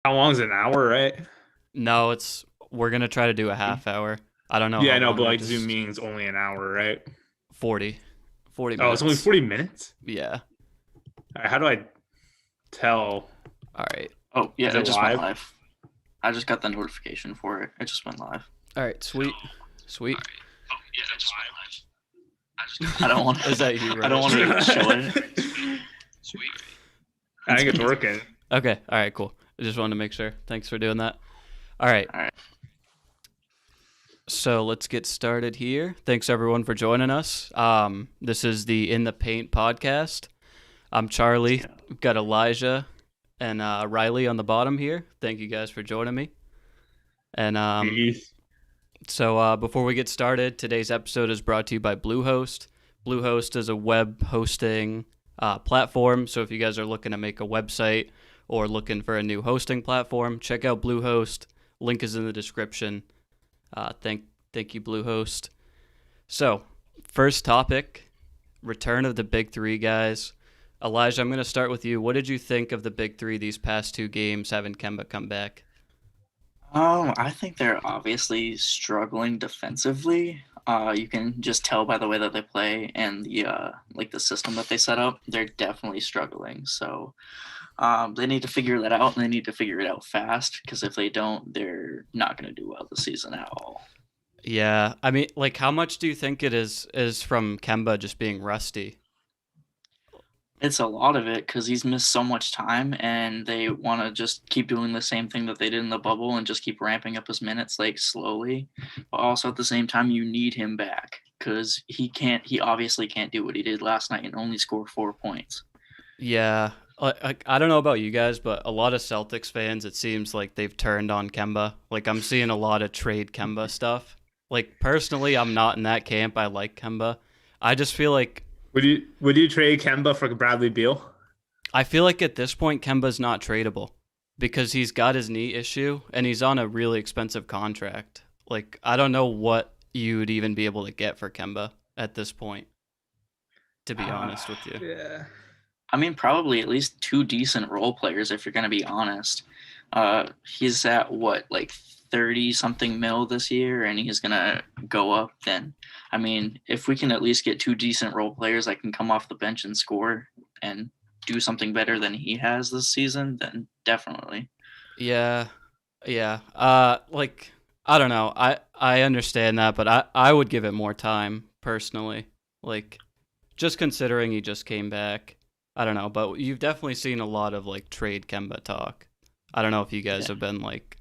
How long is it? An hour, right? No, we're gonna try to do a half hour. I don't know Yeah, how I know, but long. I like Zoom just meeting's only an hour, right? 40, 40 Oh, it's only minutes. 40 minutes? Yeah. All right, how do I tell? All right. Oh, Is yeah, it it just went live? live. I just got the notification for it. It just went live. All right. Sweet. Sweet. Oh, yeah, it just went live. I don't want Is that you, I don't want Redick? to show it. Sweet. I think it's working. Okay. All right. Cool. I just wanted to make sure. Thanks for doing that. All right. All right. So let's get started here. Thanks everyone for joining us. This is the In the Paint podcast. I'm Charlie. We've got Elijah and Riley on the bottom here. Thank you guys for joining me. And Jeez. so before we get started, today's episode is brought to you by Bluehost. Bluehost is a web hosting platform. So if you guys are looking to make a website or looking for a new hosting platform, check out Bluehost. Link is in the description. Thank you, Bluehost. So, first topic, return of the big three guys. Elijah, I'm going to start with you. What did you think of the big three these past two games having Kemba come back? I think they're obviously struggling defensively. You can just tell by the way that they play and the system that they set up. They're definitely struggling. So they need to figure that out, and they need to figure it out fast, because if they don't, they're not going to do well this season at all. Yeah, I mean, like, how much do you think it is from Kemba just being rusty? It's a lot of it, because he's missed so much time, and they want to just keep doing the same thing that they did in the bubble and just keep ramping up his minutes like slowly. But also at the same time, you need him back, because he obviously can't do what he did last night and only score 4 points. Yeah, I don't know about you guys, but a lot of Celtics fans, it seems like they've turned on Kemba. Like, I'm seeing a lot of trade Kemba stuff. Like, personally, I'm not in that camp. I like Kemba. I just feel like Would you trade Kemba for Bradley Beal? at this point Kemba's not tradable because he's got his knee issue and he's on a really expensive contract. Like, I don't know what you'd even be able to get for Kemba at this point, to be honest with you. Yeah. I mean, probably at least 2 decent role players, if you're going to be honest. He's at what, like 30 something mil this year, and he's going to go up. Then, I mean, if we can at least get 2 decent role players that can come off the bench and score and do something better than he has this season, then definitely. Yeah. Yeah. Like, I don't know. I understand that, but I would give it more time personally. Like, just considering he just came back. I don't know, but you've definitely seen a lot of like trade Kemba talk. I don't know if you guys have been like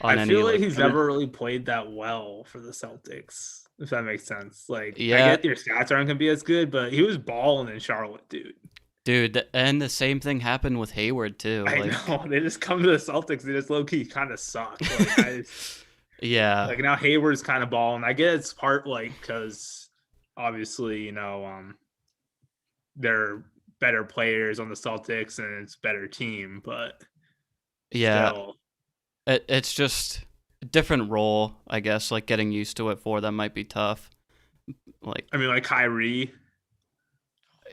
on I any feel like like he's never really played that well for the Celtics, if that makes sense. Like, I yeah, get your stats aren't gonna be as good, but he was balling in Charlotte, dude. dude, and the same thing happened with Hayward too. I Like, know. They just come to the Celtics, they just low key kind of suck. yeah, Like now Hayward's kind of balling. I get it's part like because obviously, they're better players on the Celtics and it's a better team, but yeah. still. It's just a different role, I guess. Like getting used to it for them might be tough. Like, I mean, like Kyrie,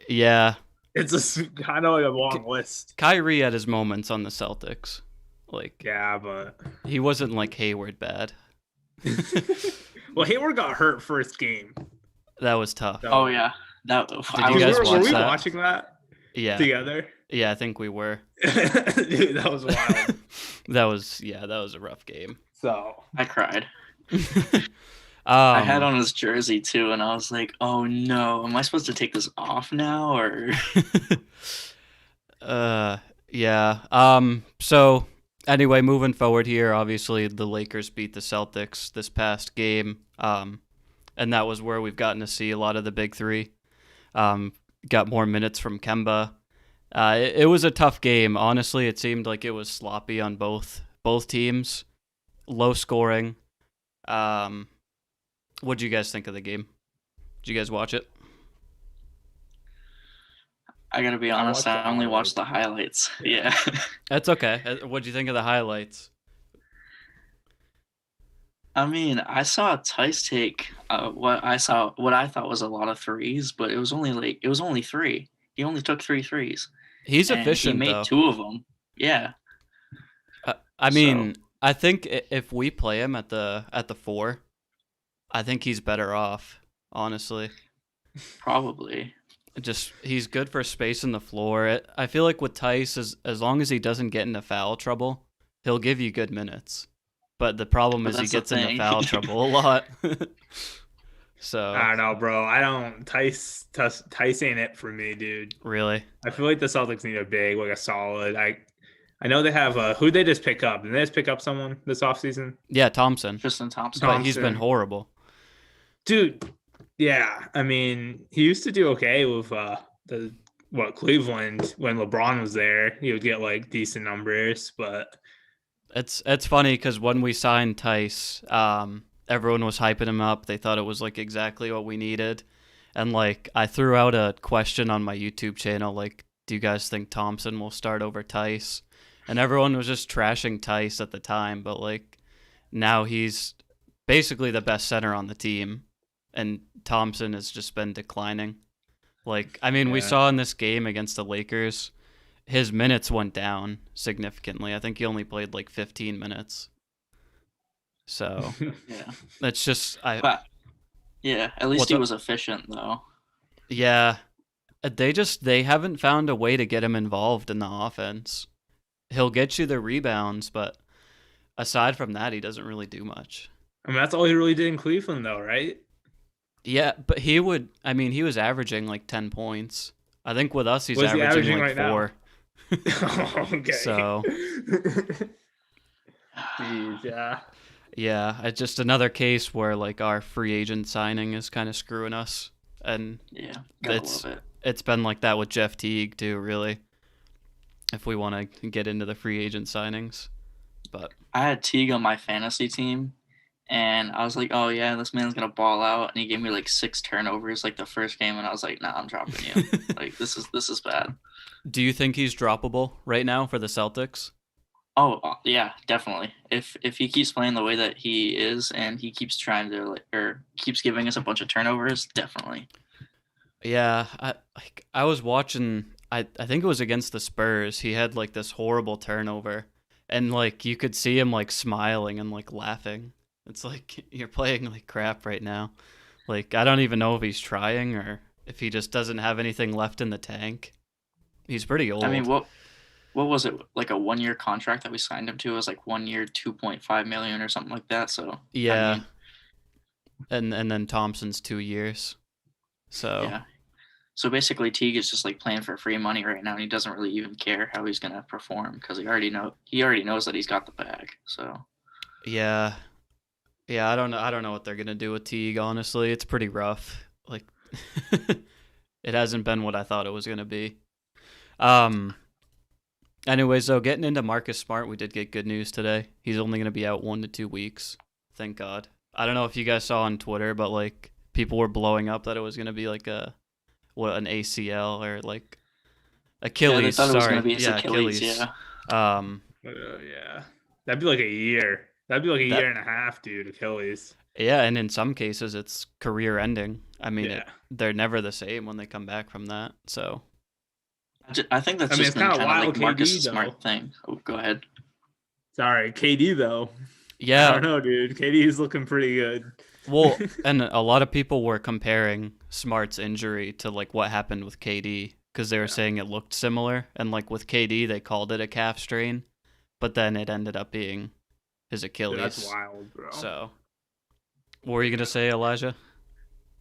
yeah, it's just kind of like a long list. Kyrie had his moments on the Celtics. Like, Yeah, but he wasn't like Hayward bad. well, Hayward got hurt first game. That was tough. So, Oh, yeah. That you I was guys were watching watch we that? watching that Yeah, together? yeah, I think we were. Dude, that was wild. that was a rough game. So I cried. I I had on his jersey too, and I was like, "Oh no, am I supposed to take this off now?" Or yeah. So anyway, moving forward here, obviously the Lakers beat the Celtics this past game. And that was where we've gotten to see a lot of the big three. Got more minutes from Kemba. It was a tough game. Honestly, it seemed like it was sloppy on both teams. Low scoring. What do you guys think of the game? Did you guys watch it? I gotta be I honest, watched the I only watched the highlights. highlights. Yeah. That's okay. What do you think of the highlights? I mean, I saw Tice take what I thought was a lot of threes, but it was only 3. He only took 3 threes, He's and he efficient made though. 2 of them. Yeah. I mean, I think if we play him at the 4, I think he's better off, honestly. Probably. Just he's good for space in the floor. I feel like with Tice, as long as he doesn't get into foul trouble, he'll give you good minutes. But the problem is he gets into foul trouble a lot. So I don't know, bro. I don't. Tice ain't it for me, dude. Really, I feel like the Celtics need a big, like a solid. I know they have who they just pick up. Did they just pick up someone this offseason? Yeah, Thompson. Tristan Thompson. But he's been horrible, dude. Yeah, I mean, he used to do okay with Cleveland when LeBron was there. He would get like decent numbers, but it's funny because when we signed Tice, everyone was hyping him up. They thought it was like exactly what we needed. And like I threw out a question on my YouTube channel, like, do you guys think Thompson will start over Tice? And everyone was just trashing Tice at the time, but like now he's basically the best center on the team, and Thompson has just been declining. Like, I mean, we saw in this game against the Lakers, his minutes went down significantly. I think he only played like 15 minutes. So Yeah. that's just But yeah, at least he was efficient though. Yeah. They haven't found a way to get him involved in the offense. He'll get you the rebounds, but aside from that, he doesn't really do much. I mean, that's all he really did in Cleveland though, right? Yeah, but he was averaging like 10 points. I think with us, he's averaging like right 4. Okay. So. Jeez, yeah. Yeah, it's just another case where like our free agent signing is kind of screwing us, and yeah, love it. It's been like that with Jeff Teague too, really. If we want to get into the free agent signings, but I had Teague on my fantasy team, and I was like, oh yeah, this man's gonna ball out, and he gave me like 6 turnovers like the first game, and I was like, nah, I'm dropping you. Like this is bad. Do you think he's droppable right now for the Celtics? Oh yeah, definitely. If he keeps playing the way that he is, and he keeps trying to keeps giving us a bunch of turnovers, definitely. Yeah, I was watching. I think it was against the Spurs. He had like this horrible turnover, and like you could see him like smiling and like laughing. It's like you're playing like crap right now. Like I don't even know if he's trying or if he just doesn't have anything left in the tank. He's pretty old. I mean, what was it, like a 1-year contract that we signed him to? It was like 1 year, $2.5 million or something like that. So yeah, I mean, and then Thompson's 2 years. So yeah. So basically, Teague is just like playing for free money right now, and he doesn't really even care how he's gonna perform because he already knows that he's got the bag. So yeah, I don't know what they're gonna do with Teague. Honestly, it's pretty rough. Like it hasn't been what I thought it was gonna be. Anyways, though, getting into Marcus Smart, we did get good news today. He's only gonna be out 1 to 2 weeks. Thank God. I don't know if you guys saw on Twitter, but like people were blowing up that it was gonna be like an ACL or like Achilles. Yeah, they thought it was sorry, gonna be his Achilles. Yeah. Yeah, that'd be like a year. That'd be like a year and a half, dude. Achilles. Yeah, and in some cases, it's career-ending. I mean, Yeah. they're never the same when they come back from that. So I think that's just kind of like Marcus' Smart thing. Oh, go ahead. Sorry, KD though. yeah, I don't know, dude. KD is looking pretty good. well, and a lot of people were comparing Smart's injury to like what happened with KD because they were saying it looked similar, and like with KD, they called it a calf strain, but then it ended up being his Achilles. Dude, that's wild, bro. So, what were you gonna say, Elijah?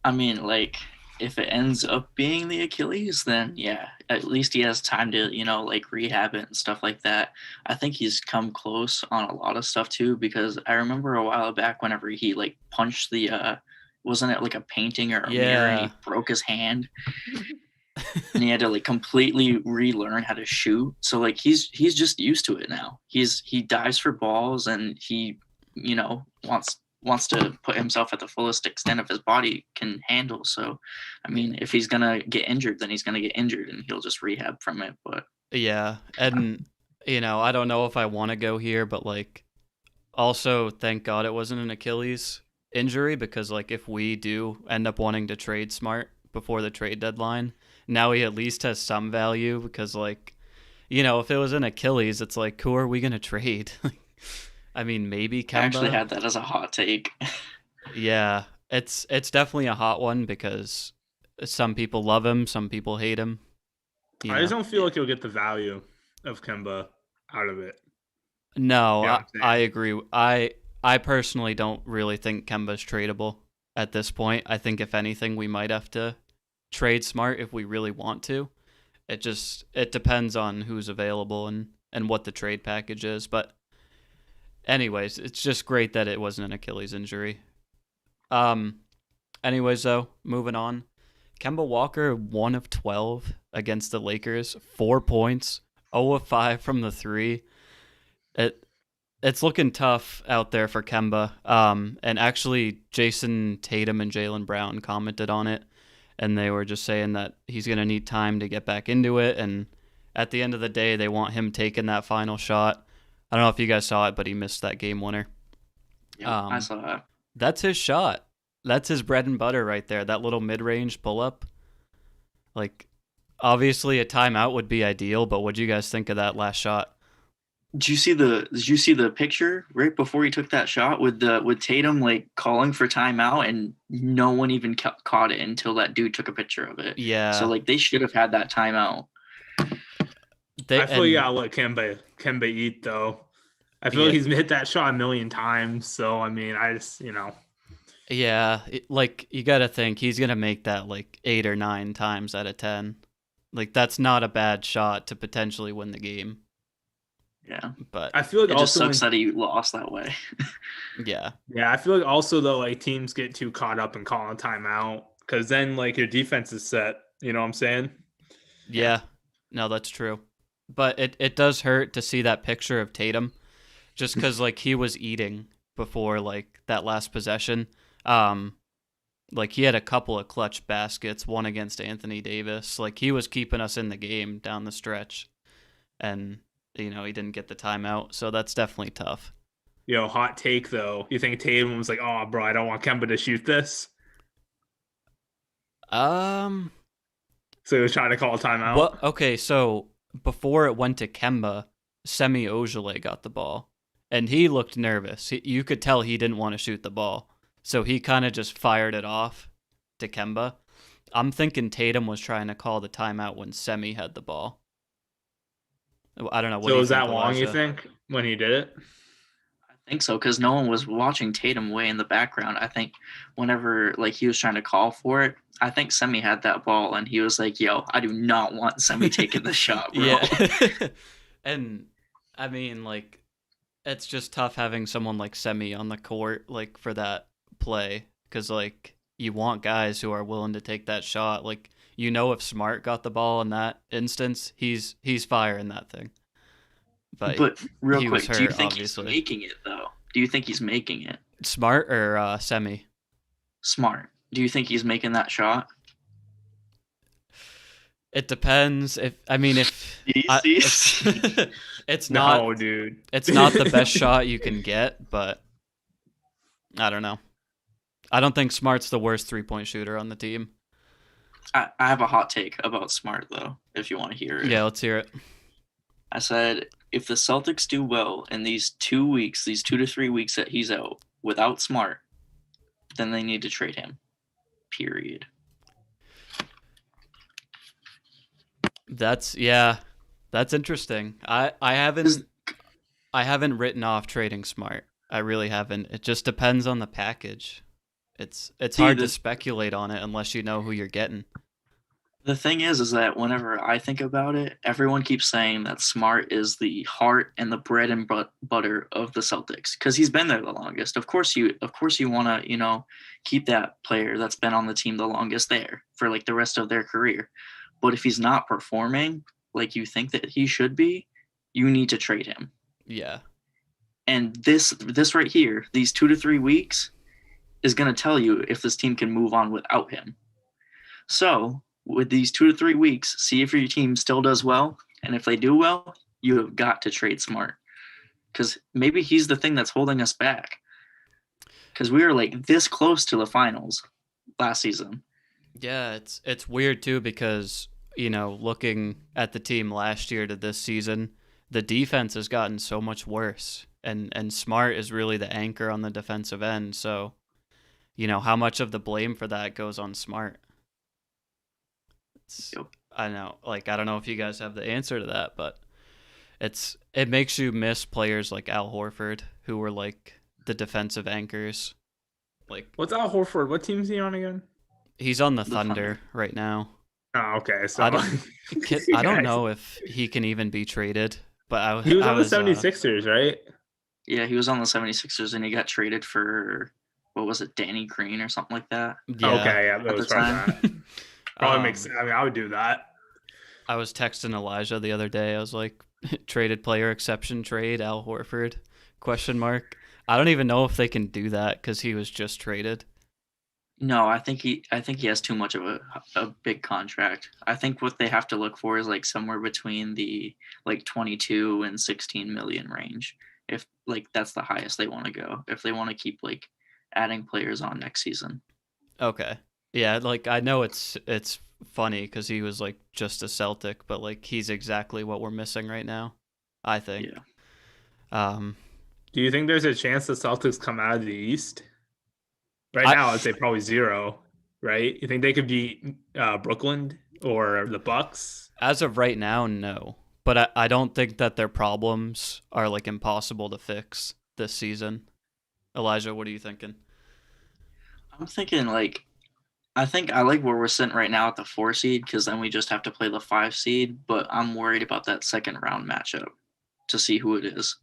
I mean, like, if it ends up being the Achilles, then yeah, at least he has time to, like rehab it and stuff like that. I think he's come close on a lot of stuff too, because I remember a while back whenever he like punched the, wasn't it like a painting or a mirror, and he broke his hand and he had to like completely relearn how to shoot. So like he's just used to it now. He dives for balls, and he, wants to put himself at the fullest extent of his body can handle. So, I mean, if he's going to get injured, then he's going to get injured and he'll just rehab from it. But yeah. And, I don't know if I want to go here, but like, also thank God it wasn't an Achilles injury, because like if we do end up wanting to trade Smart before the trade deadline, now he at least has some value, because like, if it was an Achilles, it's like, who are we going to trade? I mean, maybe Kemba. I actually had that as a hot take. Yeah, it's definitely a hot one because some people love him, some people hate him. I just don't feel like you'll get the value of Kemba out of it. No, You know what I'm I saying? agree. I personally don't really think Kemba's tradable at this point. I think if anything, we might have to trade Smart if we really want to. It depends on who's available and what the trade package is. But anyways, it's just great that it wasn't an Achilles injury. Anyways, though, moving on. Kemba Walker, 1 of 12 against the Lakers, 4 points, 0 of 5 from the 3. It's looking tough out there for Kemba. And actually, Jayson, Tatum, and Jaylen Brown commented on it, and they were just saying that he's going to need time to get back into it. And at the end of the day, they want him taking that final shot. I don't know if you guys saw it, but he missed that game winner. Yeah, I saw that. That's his shot. That's his bread and butter right there. That little mid-range pull-up. Like, obviously, a timeout would be ideal, but what do you guys think of that last shot? Did you see the picture right before he took that shot with Tatum like calling for timeout and no one even caught it until that dude took a picture of it? Yeah. So like they should have had that timeout. I feel you gotta let Kemba eat though. I feel like he's hit that shot a million times. So I mean, I just Yeah, like you got to think he's gonna make that like 8 or 9 times out of 10. Like that's not a bad shot to potentially win the game. Yeah, but I feel like it also just sucks that he lost that way. Yeah, I feel like also though like teams get too caught up in calling timeout because then like your defense is set. You know what I'm saying? Yeah, no, that's true. But it does hurt to see that picture of Tatum, just because like he was eating before like that last possession. Like he had a couple of clutch baskets, one against Anthony Davis. Like he was keeping us in the game down the stretch, and he didn't get the timeout, so that's definitely tough. Hot take though. You think Tatum was like, "Oh, bro, I don't want Kemba to shoot this," so he was trying to call a timeout? Well, okay, so before it went to Kemba, Semi Ojeleye got the ball, and he looked nervous. You could tell he didn't want to shoot the ball, so he kind of just fired it off to Kemba. I'm thinking Tatum was trying to call the timeout when Semi had the ball. I don't know. So was that long, you think, when he did it? I think so, because no one was watching Tatum way in the background. I think whenever like he was trying to call for it, I think Semi had that ball and he was like, "Yo, I do not want Semi taking the shot, bro." Yeah. And I mean, like, it's just tough having someone like Semi on the court, like, for that play, because like you want guys who are willing to take that shot. Like, if Smart got the ball in that instance, he's firing that thing. But real quick, hurt, do you think obviously. he's making it though? Do you think he's making it? Smart or Semi? Smart. Do you think he's making that shot? It depends. It's not. No, dude. It's not the best shot you can get, but I don't know. I don't think Smart's the worst 3-point shooter on the team. I have a hot take about Smart though, if you want to hear it. Yeah, let's hear it. I said if the Celtics do well in these 2 weeks, these 2 to 3 weeks that he's out without Smart, then they need to trade him. Period. That's interesting. I haven't written off trading Smart. I really haven't. It just depends on the package. It's hard to speculate on it unless you know who you're getting. The thing is that whenever I think about it, everyone keeps saying that Smart is the heart and the bread and butter of the Celtics because he's been there the longest. Of course you want to, keep that player that's been on the team the longest there for like the rest of their career. But if he's not performing like you think that he should be, you need to trade him. Yeah. And this right here, these 2 to 3 weeks is going to tell you if this team can move on without him. So with these 2 to 3 weeks, see if your team still does well. And if they do well, you have got to trade Smart. Because maybe he's the thing that's holding us back. Because we were like this close to the finals last season. Yeah, it's weird too because, looking at the team last year to this season, the defense has gotten so much worse. and Smart is really the anchor on the defensive end. So, how much of the blame for that goes on Smart? Yep. I know, I don't know if you guys have the answer to that, but it makes you miss players like Al Horford, who were like the defensive anchors. What's Al Horford? What team is he on again? He's on the Thunder right now. Oh, okay. So I don't know if he can even be traded, but he was on the 76ers, right? Yeah, he was on the 76ers and he got traded for, what was it, Danny Green or something like that? Yeah. Okay, yeah, that was that. Probably makes sense. I mean, I would do that. I was texting Elijah the other day. I was like, traded player exception trade, Al Horford, ? I don't even know if they can do that because he was just traded. No, I think he has too much of a big contract. I think what they have to look for is like somewhere between the 22 and 16 million range. If that's the highest they want to go, if they want to keep adding players on next season. Okay. Yeah, I know it's funny because he was just a Celtic, but he's exactly what we're missing right now, I think. Yeah. Do you think there's a chance the Celtics come out of the East? Right now, I'd say probably 0, right? You think they could beat Brooklyn or the Bucks? As of right now, no. But I don't think that their problems are impossible to fix this season. Elijah, what are you thinking? I'm thinking I think I like where we're sitting right now at the 4 seed because then we just have to play the 5 seed. But I'm worried about that second round matchup to see who it is.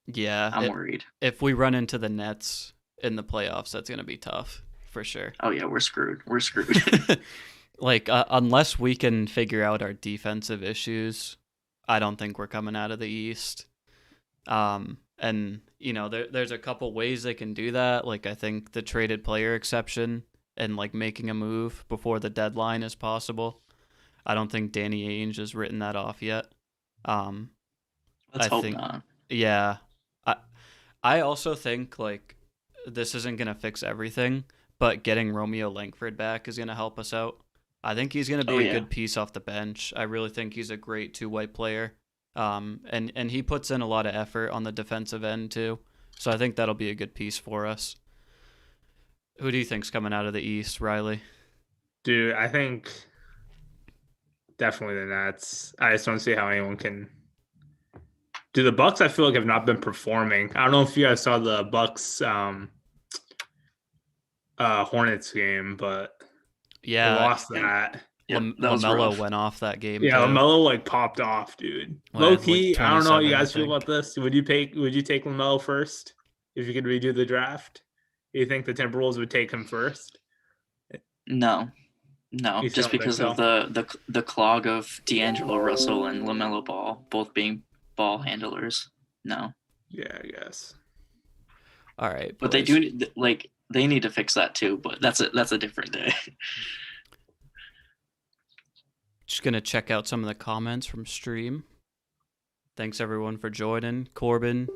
Yeah, I'm worried. If we run into the Nets in the playoffs, that's going to be tough for sure. Oh yeah, we're screwed. We're screwed. Unless we can figure out our defensive issues, I don't think we're coming out of the East. And there's a couple ways they can do that. I think the traded player exception and making a move before the deadline is possible. I don't think Danny Ainge has written that off yet. Let's hope not. Yeah. I also think this isn't going to fix everything, but getting Romeo Langford back is going to help us out. I think he's going to be a good piece off the bench. I really think he's a great two-way player. And he puts in a lot of effort on the defensive end too. So I think that'll be a good piece for us. Who do you think's coming out of the East, Riley? Dude, I think definitely the Nets. I just don't see how anyone can. Dude, the Bucks I feel like have not been performing. I don't know if you guys saw the Bucks Hornets game, but they lost that. Yeah, LaMelo went off that game. Yeah, too. LaMelo popped off, dude. Low key, I don't know how you guys feel about this. Would you take LaMelo first if you could redo the draft? Do you think the Timberwolves would take him first? No, just because of the clog of D'Angelo Russell and LaMelo Ball both being ball handlers. No. Yeah, I guess. All right, but they do they need to fix that too. But that's a different day. Just going to check out some of the comments from stream. Thanks everyone for joining. Corbin,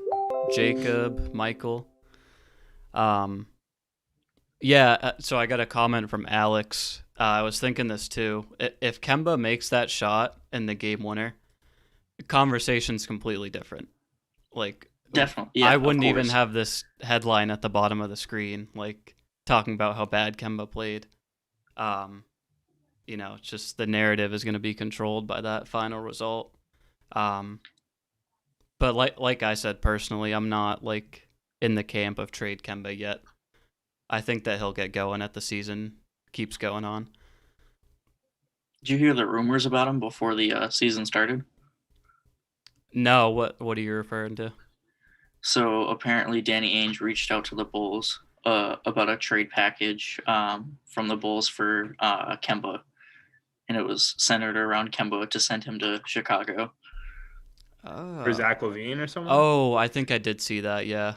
Jacob, Michael. Yeah, so I got a comment from Alex. I was thinking this too. If Kemba makes that shot in the game winner, the conversation's completely different. Definitely. Yeah, I wouldn't even have this headline at the bottom of the screen, talking about how bad Kemba played. Just the narrative is going to be controlled by that final result. But like I said, personally, I'm not in the camp of trade Kemba yet. I think that he'll get going at the season keeps going on. Did you hear the rumors about him before the season started? No, what are you referring to? So apparently Danny Ainge reached out to the Bulls about a trade package from the Bulls for Kemba. And it was centered around Kemba to send him to Chicago. For Zach LaVine or something? Oh, I think I did see that, yeah.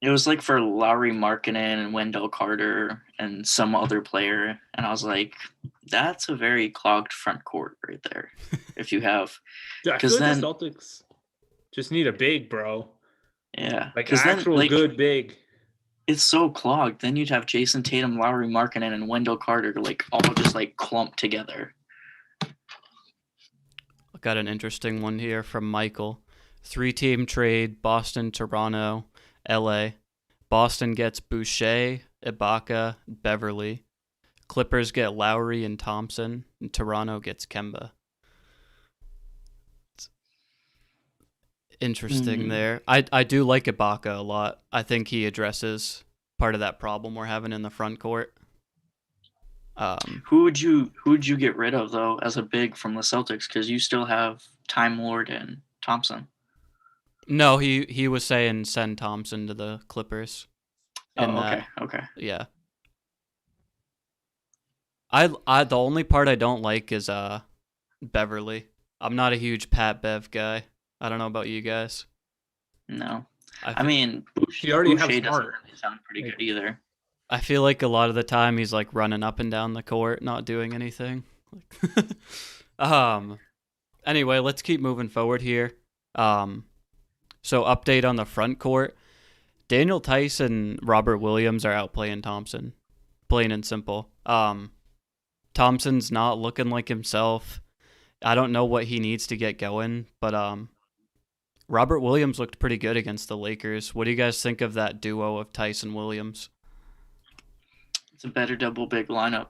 It was for Lauri Markkanen and Wendell Carter and some other player. And I was like, that's a very clogged front court right there. If you have... Because then the Celtics just need a big, bro. Yeah. Good big. It's so clogged. Then you'd have Jayson Tatum, Lauri Markkanen, and Wendell Carter all just clumped together. Got an interesting one here from Michael. 3-team trade: Boston, Toronto, LA. Boston gets Boucher, Ibaka, Beverly. Clippers get Lowry and Thompson, and Toronto gets Kemba. It's interesting there. I do like Ibaka a lot. I think he addresses part of that problem we're having in the front court. Who would you get rid of though as a big from the Celtics? Because you still have Time Lord and Thompson. No, he was saying send Thompson to the Clippers. Okay. Yeah. I the only part I don't like is Beverly. I'm not a huge Pat Bev guy. I don't know about you guys. No, I mean he already Boucher has doesn't smart. really sound pretty good either. I feel like a lot of the time he's like running up and down the court, not doing anything. Anyway, let's keep moving forward here. So update on the front court. Daniel Tice and Robert Williams are out playing Thompson. Plain and simple. Thompson's not looking like himself. I don't know what he needs to get going, but Robert Williams looked pretty good against the Lakers. What do you guys think of that duo of Tice and Williams? It's a better double big lineup.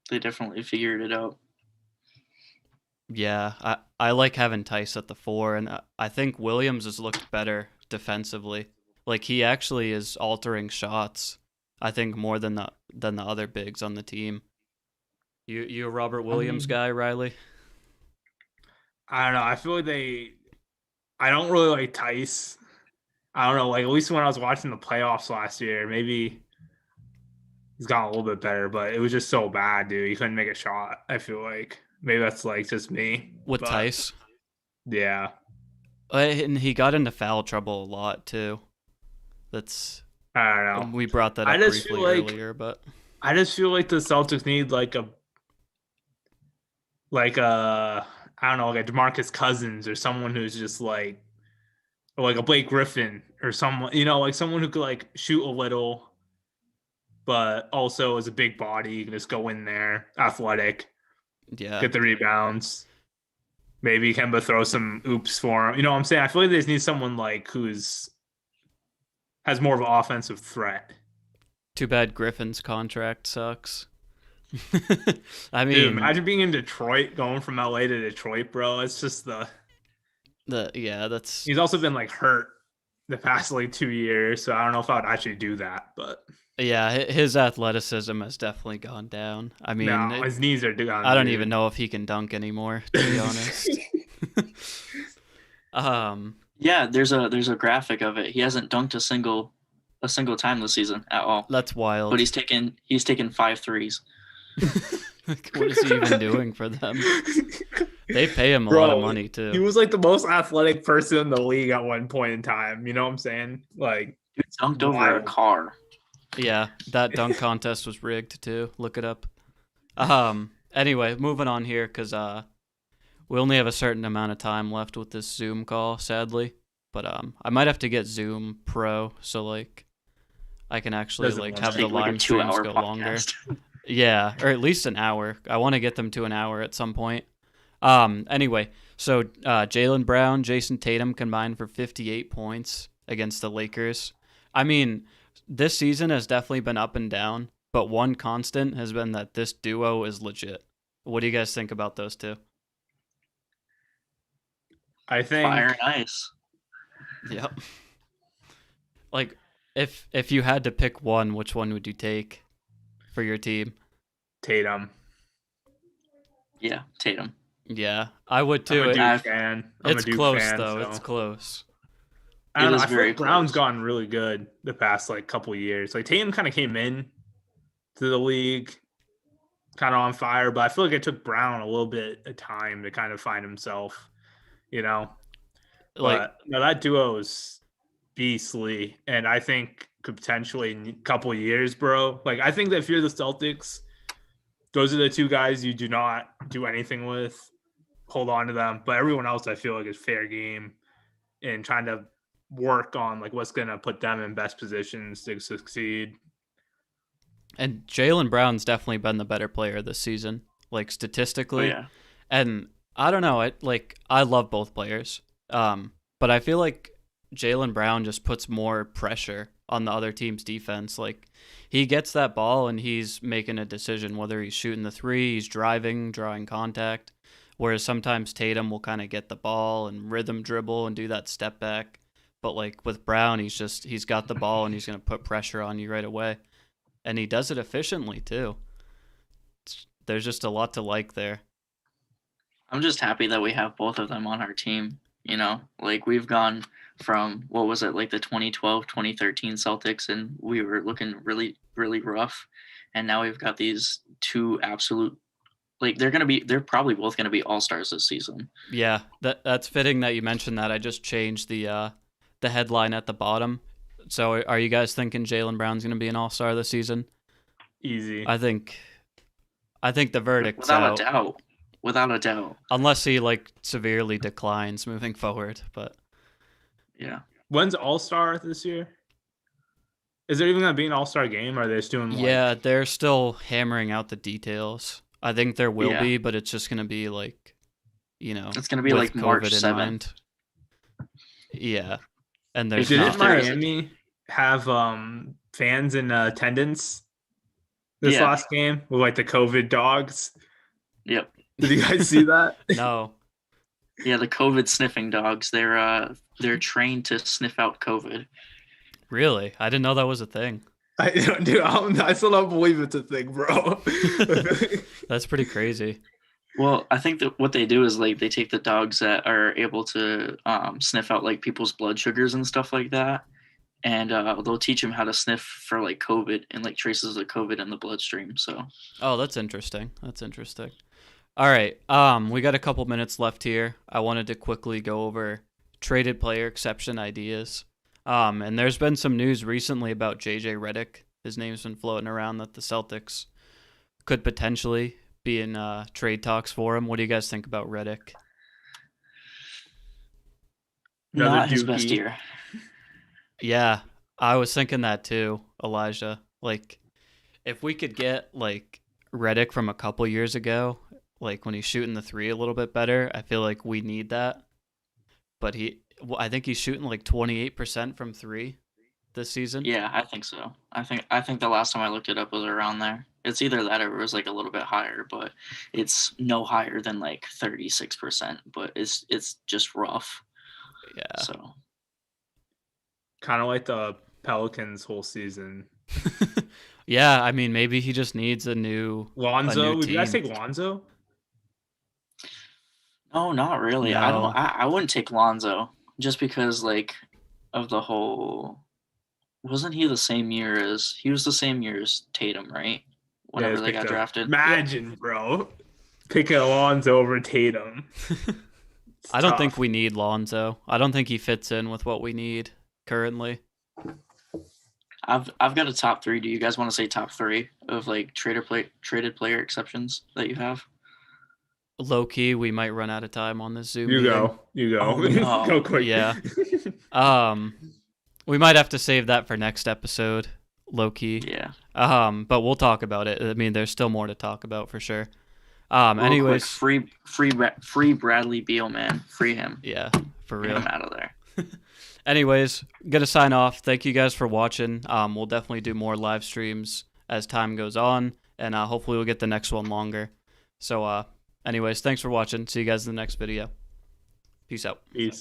They definitely figured it out. Yeah, I like having Tice at the 4, and I think Williams has looked better defensively. Like, he actually is altering shots, I think, more than the other bigs on the team. You a Robert Williams guy, Riley? I don't know. I feel like I don't really like Tice. I don't know. Like, at least when I was watching the playoffs last year, maybe he's gotten a little bit better, but it was just so bad, dude. He couldn't make a shot. I feel like maybe that's like just me With Tice. Yeah. And he got into foul trouble a lot too. That's I don't know. We brought that up briefly earlier, but I just feel like the Celtics need like a I don't know, like a DeMarcus Cousins or someone who's just like a Blake Griffin or someone, like someone who could like shoot a little, but also is a big body. You can just go in there, athletic, get the rebounds. Maybe Kemba throw some oops for him. You know what I'm saying? I feel like they just need someone like has more of an offensive threat. Too bad Griffin's contract sucks. I mean, dude, imagine being in Detroit, going from LA to Detroit, bro. It's just that's. He's also been like hurt the past like 2 years, so I don't know if I would actually do that, but yeah, his athleticism has definitely gone down. I mean, no, his knees are down. I don't even know if he can dunk anymore, to be honest. Yeah, there's a graphic of it. He hasn't dunked a single time this season at all. That's wild. But he's taken 5 threes. What is he even doing for them? They pay him a lot of money too. He was like the most athletic person in the league at one point in time. You know what I'm saying? Like, he dunked over a car. Yeah, that dunk contest was rigged too. Look it up. Anyway, moving on here because we only have a certain amount of time left with this Zoom call, sadly. But I might have to get Zoom Pro so like I can actually have the live streams go longer. Yeah, or at least an hour. I want to get them to an hour at some point. Anyway, so Jaylen Brown, Jayson Tatum combined for 58 points against the Lakers. I mean, this season has definitely been up and down, but one constant has been that this duo is legit. What do you guys think about those two? I think fire and ice. Yep. Like, if you had to pick one, which one would you take for your team? Tatum. Yeah, Tatum. Yeah, I would too. I'm a Duke fan. It's close though. So. It's close. I don't know. I feel like Brown's gotten really good the past like couple years. Like Tatum kind of came in to the league kind of on fire, but I feel like it took Brown a little bit of time to kind of find himself, Like, that duo is beastly, and I think could potentially in a couple of years, bro. Like, I think that if you're the Celtics, those are the two guys you do not do anything with. Hold on to them, but everyone else I feel like is fair game and trying to work on like what's gonna put them in best positions to succeed. And Jaylen Brown's definitely been the better player this season, like statistically. Oh, yeah. And I don't know. I love both players. But I feel like Jaylen Brown just puts more pressure on the other team's defense. Like he gets that ball and he's making a decision whether he's shooting the three, he's driving, drawing contact. Whereas sometimes Tatum will kind of get the ball and rhythm dribble and do that step back. But like with Brown, he's got the ball and he's going to put pressure on you right away. And he does it efficiently too. There's just a lot to like there. I'm just happy that we have both of them on our team. You know, like we've gone from what was it, like the 2012, 2013 Celtics, and we were looking really, really rough. And now we've got these two absolute, like they're probably both gonna be all-stars this season. Yeah, that's fitting that you mentioned that. I just changed the headline at the bottom. So are you guys thinking Jaylen Brown's going to be an all-star this season? Easy. I think the verdict's Without out. a doubt. Without a doubt. Unless he like severely declines moving forward, but yeah. When's All-Star this year? Is there even going to be an All-Star game, or are they just doing yeah, they're still hammering out the details. I think there will be, but it's just going to be like, it's going to be with like COVID March in 7th. mind. Yeah. And there's Didn't Miami have fans in attendance this last game with like the COVID dogs? Yep. Did you guys see that? No. Yeah, the COVID sniffing dogs. They're trained to sniff out COVID. Really? I didn't know that was a thing. I still don't believe it's a thing, bro. That's pretty crazy. Well, I think that what they do is like they take the dogs that are able to sniff out like people's blood sugars and stuff like that, and they'll teach them how to sniff for like COVID and like traces of COVID in the bloodstream. So. Oh, that's interesting. All right. We got a couple minutes left here. I wanted to quickly go over traded player exception ideas. And there's been some news recently about Redick. His name's been floating around that the Celtics could potentially be in trade talks for him. What do you guys think about Redick? Not his best year. Yeah, I was thinking that too, Elijah. Like, if we could get like Redick from a couple years ago, like when he's shooting the three a little bit better, I feel like we need that. But I think he's shooting like 28% from three this season. Yeah, I think so. I think the last time I looked it up was around there. It's either that or it was like a little bit higher, but it's no higher than like 36%. But it's just rough. Yeah. So. Kind of like the Pelicans whole season. Yeah, I mean maybe he just needs a new Lonzo. Would you guys take Lonzo? No, not really. No. I wouldn't take Lonzo just because like of the whole. Wasn't he the same year as Tatum, right? Whenever they got drafted. Imagine, bro, picking Lonzo over Tatum. I don't think we need Lonzo. I don't think he fits in with what we need currently. I've got a top three. Do you guys want to say top three of like traded player exceptions that you have? Low key, we might run out of time on this Zoom. You go. Oh, no. Go quick. Yeah. We might have to save that for next episode. Low key. Yeah. But we'll talk about it. I mean, there's still more to talk about for sure. Anyways, quick, free Bradley Beal, man. Free him. Yeah, for real. Get him out of there. Anyways, gonna sign off. Thank you guys for watching. We'll definitely do more live streams as time goes on, and hopefully we'll get the next one longer. So, anyways, thanks for watching. See you guys in the next video. Peace out. Peace.